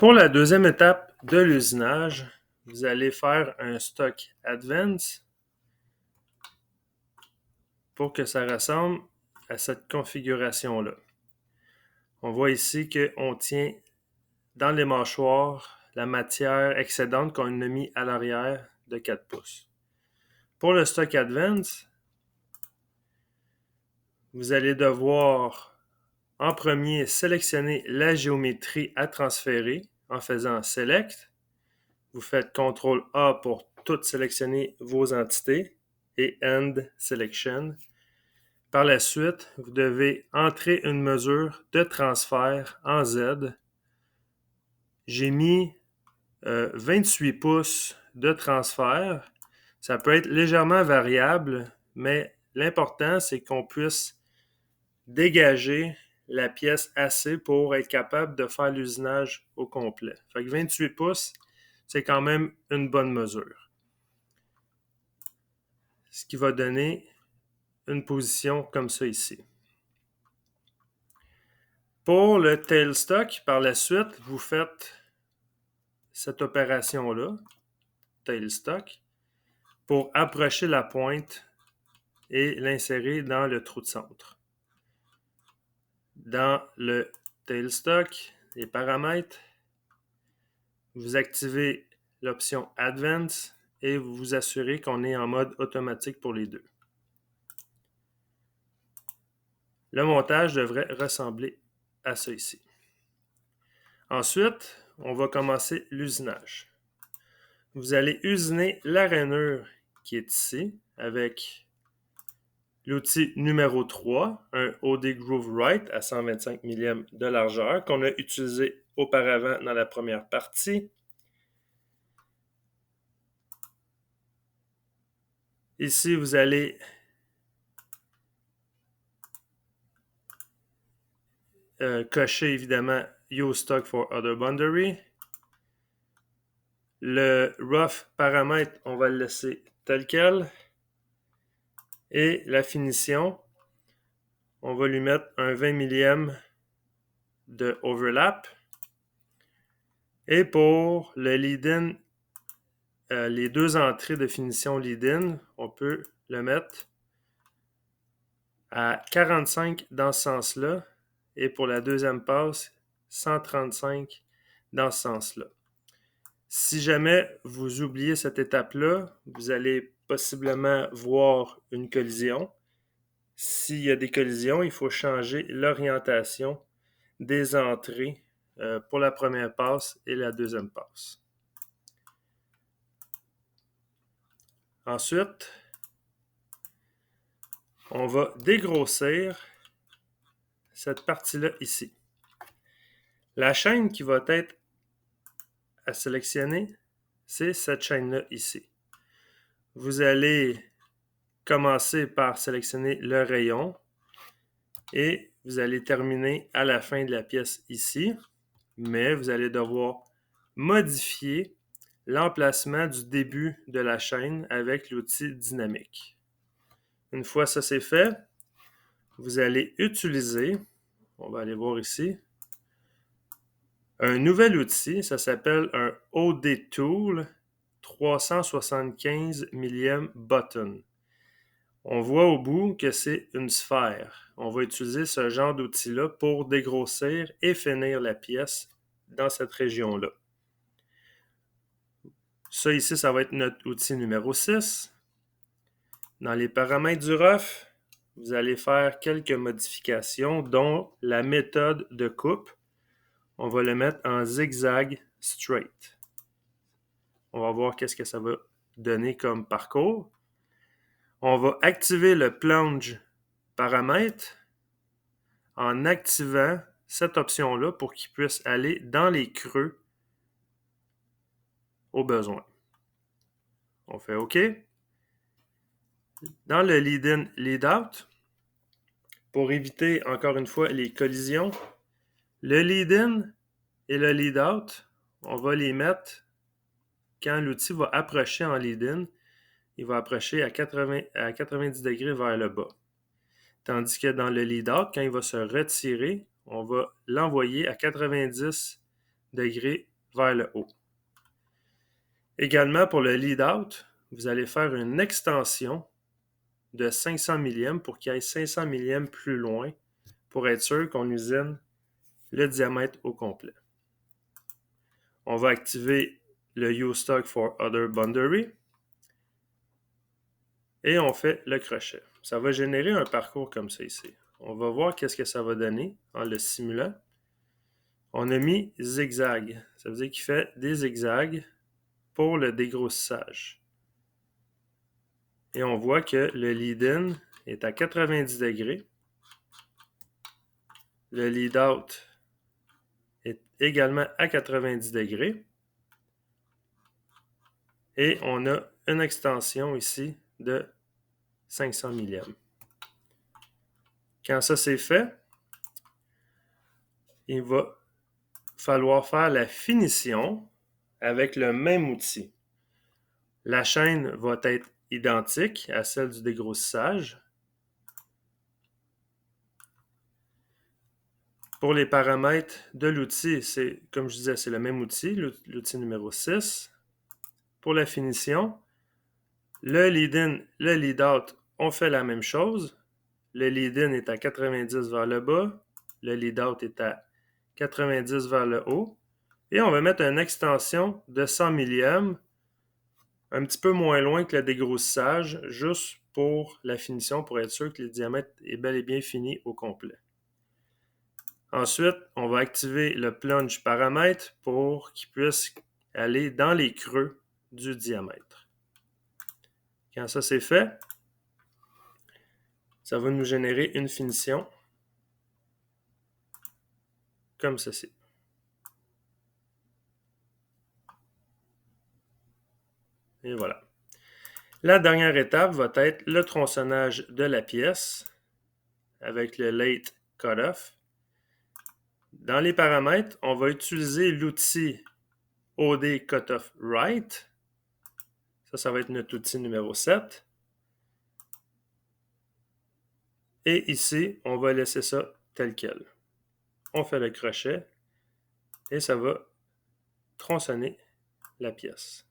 Pour la deuxième étape de l'usinage, vous allez faire un stock advance pour que ça ressemble à cette configuration-là. On voit ici qu'on tient dans les mâchoires la matière excédente qu'on a mis à l'arrière de 4 pouces. Pour le stock advance, vous allez devoir en premier sélectionner la géométrie à transférer en faisant Select. Vous faites CTRL A pour tout sélectionner vos entités et End Selection. Par la suite, vous devez entrer une mesure de transfert en Z. J'ai mis 28 pouces de transfert. Ça peut être légèrement variable, mais l'important, c'est qu'on puisse dégager la pièce assez pour être capable de faire l'usinage au complet. Fait que 28 pouces, c'est quand même une bonne mesure. Ce qui va donner une position comme ça ici. Pour le tailstock, par la suite, vous faites cette opération-là, tailstock, pour approcher la pointe et l'insérer dans le trou de centre. Dans le tailstock, les paramètres, vous activez l'option Advance et vous vous assurez qu'on est en mode automatique pour les deux. Le montage devrait ressembler à ça ici. Ensuite, on va commencer l'usinage. Vous allez usiner la rainure qui est ici avec l'outil numéro 3, un OD Groove Right à 125 mm de largeur qu'on a utilisé auparavant dans la première partie. Ici, vous allez cocher évidemment Use Stock for Other Boundary. Le rough paramètre, on va le laisser tel quel. Et la finition, on va lui mettre un 20 mm de overlap. Et pour le lead-in, les deux entrées de finition lead-in, on peut le mettre à 45 dans ce sens-là. Et pour la deuxième passe, 135 dans ce sens-là. Si jamais vous oubliez cette étape-là, vous allez possiblement voir une collision. S'il y a des collisions, il faut changer l'orientation des entrées pour la première passe et la deuxième passe. Ensuite, on va dégrossir cette partie-là ici. La chaîne qui va être à sélectionner, c'est cette chaîne-là ici. Vous allez commencer par sélectionner le rayon et vous allez terminer à la fin de la pièce ici, mais vous allez devoir modifier l'emplacement du début de la chaîne avec l'outil dynamique. Une fois ça c'est fait, vous allez utiliser, on va aller voir ici, un nouvel outil, ça s'appelle un OD Tool 375 mm Button. On voit au bout que c'est une sphère. On va utiliser ce genre d'outil-là pour dégrossir et finir la pièce dans cette région-là. Ça ici, ça va être notre outil numéro 6. Dans les paramètres du rough, vous allez faire quelques modifications, dont la méthode de coupe. On va le mettre en zigzag straight. On va voir qu'est-ce que ça va donner comme parcours. On va activer le plunge paramètre en activant cette option-là pour qu'il puisse aller dans les creux au besoin. On fait OK. Dans le lead-in, lead-out, pour éviter encore une fois les collisions, le lead-in et le lead-out, on va les mettre quand l'outil va approcher en lead-in, il va approcher à 90 degrés vers le bas. Tandis que dans le lead-out, quand il va se retirer, on va l'envoyer à 90 degrés vers le haut. Également, pour le lead-out, vous allez faire une extension de 500 millime pour qu'il y ait 500 millime plus loin pour être sûr qu'on usine le diamètre au complet. On va activer le Use Stock for Other Boundary et on fait le crochet. Ça va générer un parcours comme ça ici. On va voir qu'est-ce que ça va donner en le simulant. On a mis zigzag. Ça veut dire qu'il fait des zigzags pour le dégrossissage. Et on voit que le lead-in est à 90 degrés. Le lead-out est également à 90 degrés. Et on a une extension ici de 500 millime. Quand ça c'est fait, il va falloir faire la finition avec le même outil. La chaîne va être identique à celle du dégrossissage. Pour les paramètres de l'outil, c'est, comme je disais, c'est le même outil, l'outil numéro 6. Pour la finition, le lead-in, le lead-out, on fait la même chose. Le lead-in est à 90 vers le bas. Le lead-out est à 90 vers le haut. Et on va mettre une extension de 100 millième, un petit peu moins loin que le dégrossissage, juste pour la finition, pour être sûr que le diamètre est bel et bien fini au complet. Ensuite, on va activer le plunge paramètre pour qu'il puisse aller dans les creux du diamètre. Quand ça c'est fait, ça va nous générer une finition comme ceci. Et voilà. La dernière étape va être le tronçonnage de la pièce avec le late cutoff. Dans les paramètres, on va utiliser l'outil OD Cutoff Right. Ça va être notre outil numéro 7. Et ici, on va laisser ça tel quel. On fait le crochet et ça va tronçonner la pièce.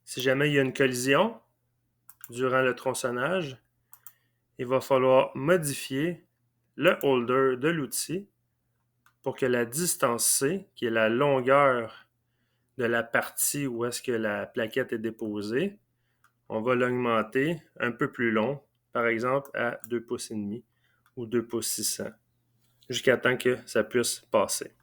Si jamais il y a une collision durant le tronçonnage, il va falloir modifier le holder de l'outil pour que la distance C, qui est la longueur de la partie où est-ce que la plaquette est déposée, on va l'augmenter un peu plus long, par exemple à 2 pouces et demi ou 2 pouces 600, jusqu'à temps que ça puisse passer.